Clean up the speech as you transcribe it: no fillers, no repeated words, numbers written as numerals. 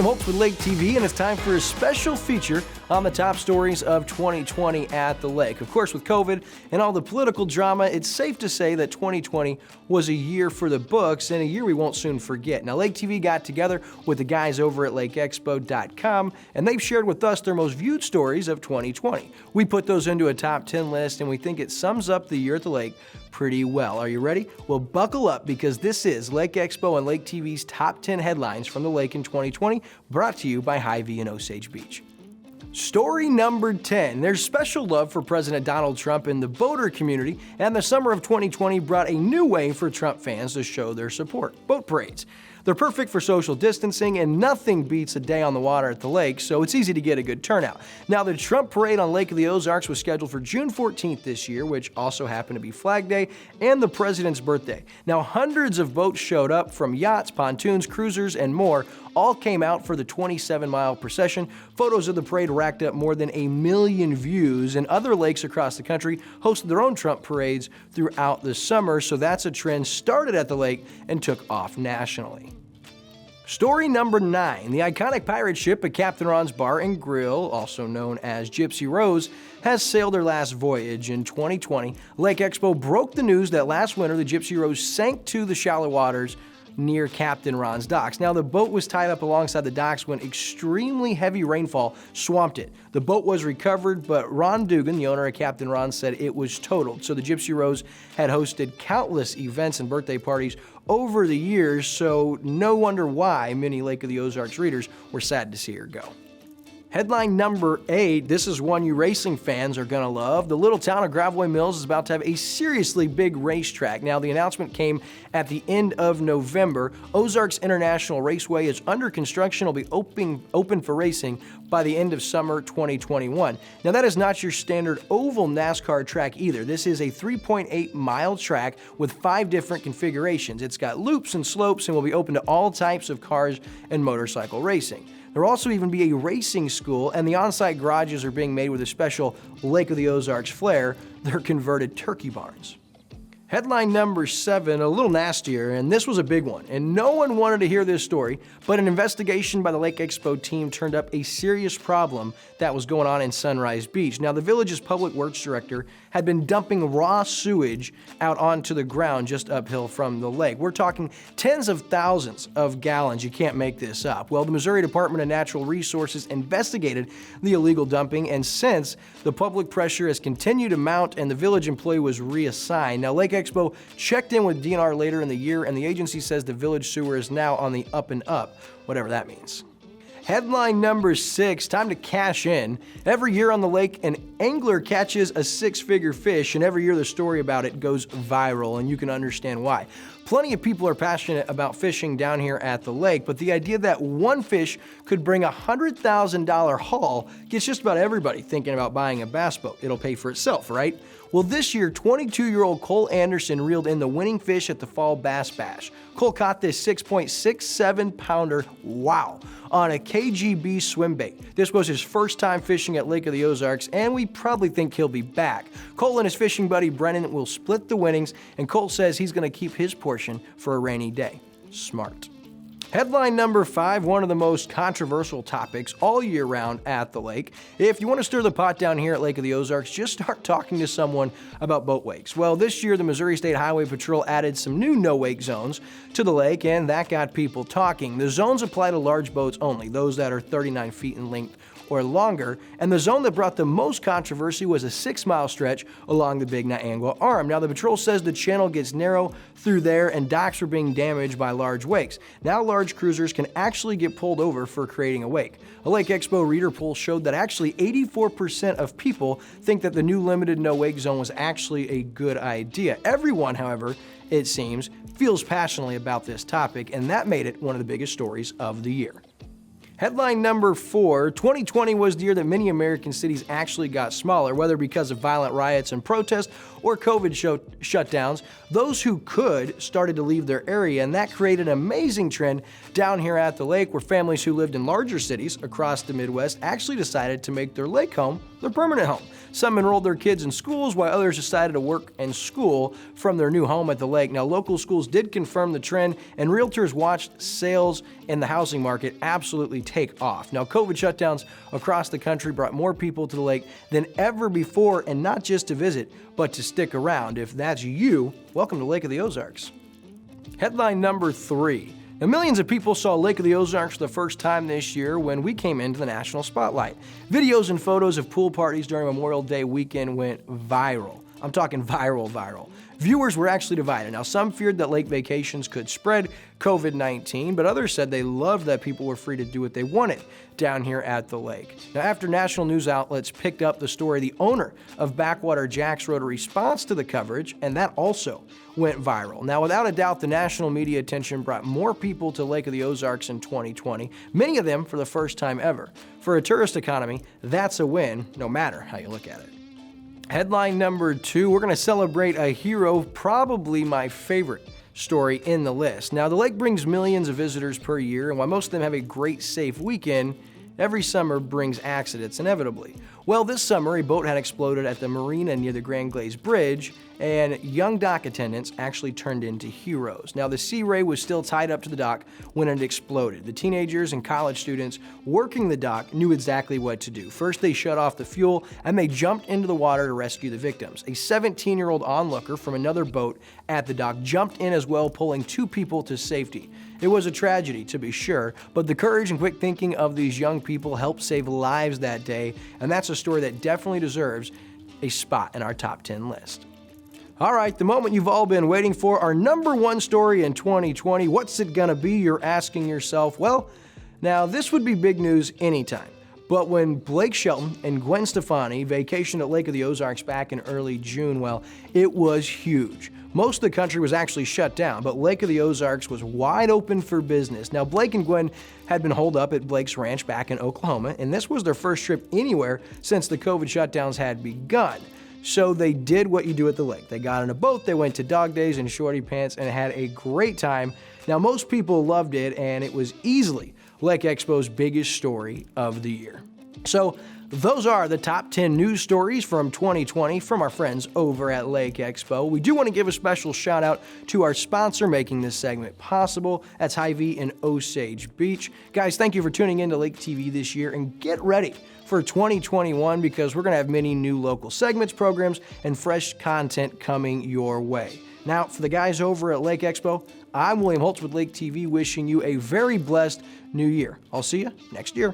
William Holtz with Lake TV, and it's time for a special feature on the top stories of 2020 at the lake. Of course, with COVID and all the political drama, it's safe to say that 2020 was a year for the books and a year we won't soon forget. Now, Lake TV got together with the guys over at LakeExpo.com, and they've shared with us their most viewed stories of 2020. We put those into a top 10 list, and we think it sums up the year at the lake pretty well. Are you ready? Well, buckle up, because this is Lake Expo and Lake TV's top 10 headlines from the lake in 2020, brought to you by Hy-Vee and Osage Beach. Story number 10. There's special love for President Donald Trump in the boater community, and the summer of 2020 brought a new way for Trump fans to show their support: boat parades. They're perfect for social distancing, and nothing beats a day on the water at the lake, so it's easy to get a good turnout. Now, the Trump Parade on Lake of the Ozarks was scheduled for June 14th this year, which also happened to be Flag Day and the President's birthday. Now, hundreds of boats showed up from yachts, pontoons, cruisers, and more, all came out for the 27-mile procession. Photos of the parade racked up more than 1 million views, and other lakes across the country hosted their own Trump parades throughout the summer, so that's a trend started at the lake and took off nationally. Story number 9. The iconic pirate ship at Captain Ron's Bar and Grill, also known as Gypsy Rose, has sailed their last voyage in 2020. Lake Expo broke the news that last winter the Gypsy Rose sank to the shallow waters near Captain Ron's docks. Now, the boat was tied up alongside the docks when extremely heavy rainfall swamped it. The boat was recovered, but Ron Dugan, the owner of Captain Ron, said it was totaled. So the Gypsy Rose had hosted countless events and birthday parties over the years, so no wonder why many Lake of the Ozarks readers were sad to see her go. Headline number 8, this is one you racing fans are going to love. The little town of Gravois Mills is about to have a seriously big racetrack. Now, the announcement came at the end of November. Ozarks International Raceway is under construction. It'll be open for racing by the end of summer 2021. Now, that is not your standard oval NASCAR track either. This is a 3.8-mile track with 5 different configurations. It's got loops and slopes and will be open to all types of cars and motorcycle racing. There will also even be a racing school, and the on-site garages are being made with a special Lake of the Ozarks flair. They're converted turkey barns. Headline number 7, a little nastier, and this was a big one, and no one wanted to hear this story, but an investigation by the Lake Expo team turned up a serious problem that was going on in Sunrise Beach. Now, the village's public works director had been dumping raw sewage out onto the ground just uphill from the lake. We're talking tens of thousands of gallons. You can't make this up. Well, the Missouri Department of Natural Resources investigated the illegal dumping, and since the public pressure has continued to mount and the village employee was reassigned. Now, Lake Expo checked in with DNR later in the year, and the agency says the village sewer is now on the up and up, whatever that means. Headline number 6, time to cash in. Every year on the lake, an angler catches a 6-figure fish, and every year the story about it goes viral, and you can understand why. Plenty of people are passionate about fishing down here at the lake, but the idea that one fish could bring a $100,000 haul gets just about everybody thinking about buying a bass boat. It'll pay for itself, right? Well, this year, 22-year-old Cole Anderson reeled in the winning fish at the Fall Bass Bash. Cole caught this 6.67-pounder, wow, on a KGB swim bait. This was his first time fishing at Lake of the Ozarks, and we probably think he'll be back. Cole and his fishing buddy Brennan will split the winnings, and Cole says he's going to keep his portion for a rainy day. Smart. Headline number 5, one of the most controversial topics all year round at the lake. If you want to stir the pot down here at Lake of the Ozarks, just start talking to someone about boat wakes. Well, this year the Missouri State Highway Patrol added some new no-wake zones to the lake, and that got people talking. The zones apply to large boats only, those that are 39 feet in length or longer, and the zone that brought the most controversy was a 6-mile stretch along the Big Niangua Arm. Now, the patrol says the channel gets narrow through there and docks were being damaged by large wakes. Now, large cruisers can actually get pulled over for creating a wake. A Lake Expo reader poll showed that actually 84% of people think that the new limited no-wake zone was actually a good idea. Everyone, however, it seems, feels passionately about this topic, and that made it one of the biggest stories of the year. Headline number 4, 2020 was the year that many American cities actually got smaller, whether because of violent riots and protests or COVID shutdowns. Those who could started to leave their area, and that created an amazing trend down here at the lake where families who lived in larger cities across the Midwest actually decided to make their lake home their permanent home. Some enrolled their kids in schools, while others decided to work and school from their new home at the lake. Now, local schools did confirm the trend, and realtors watched sales in the housing market absolutely take off. Now, COVID shutdowns across the country brought more people to the lake than ever before, and not just to visit, but to stick around. If that's you, welcome to Lake of the Ozarks. Headline number 3. Now, millions of people saw Lake of the Ozarks for the first time this year when we came into the national spotlight. Videos and photos of pool parties during Memorial Day weekend went viral. I'm talking viral. Viewers were actually divided. Now, some feared that lake vacations could spread COVID-19, but others said they loved that people were free to do what they wanted down here at the lake. Now, after national news outlets picked up the story, the owner of Backwater Jacks wrote a response to the coverage, and that also went viral. Now, without a doubt, the national media attention brought more people to Lake of the Ozarks in 2020, many of them for the first time ever. For a tourist economy, that's a win, no matter how you look at it. Headline number 2, we're going to celebrate a hero, probably my favorite story in the list. Now, the lake brings millions of visitors per year, and while most of them have a great, safe weekend, every summer brings accidents inevitably. Well, this summer, a boat had exploded at the marina near the Grand Glaze Bridge, and young dock attendants actually turned into heroes. Now, the Sea Ray was still tied up to the dock when it exploded. The teenagers and college students working the dock knew exactly what to do. First, they shut off the fuel, and they jumped into the water to rescue the victims. A 17-year-old onlooker from another boat at the dock jumped in as well, pulling 2 people to safety. It was a tragedy, to be sure, but the courage and quick thinking of these young people helped save lives that day, and that's a story that definitely deserves a spot in our top 10 list. All right, the moment you've all been waiting for, our number 1 story in 2020. What's it gonna be, you're asking yourself? Well, now this would be big news anytime. But when Blake Shelton and Gwen Stefani vacationed at Lake of the Ozarks back in early June, well, it was huge. Most of the country was actually shut down, but Lake of the Ozarks was wide open for business. Now, Blake and Gwen had been holed up at Blake's ranch back in Oklahoma, and this was their first trip anywhere since the COVID shutdowns had begun. So they did what you do at the lake. They got on a boat, they went to dog days and shorty pants, and had a great time. Now, most people loved it, and it was easily Lake Expo's biggest story of the year. So those are the top 10 news stories from 2020 from our friends over at Lake Expo. We do want to give a special shout out to our sponsor making this segment possible. That's Hy-Vee and Osage Beach. Guys, thank you for tuning in to Lake TV this year, and get ready for 2021 because we're going to have many new local segments, programs, and fresh content coming your way. Now, for the guys over at Lake Expo, I'm William Holtz with Lake TV, wishing you a very blessed new year. I'll see you next year.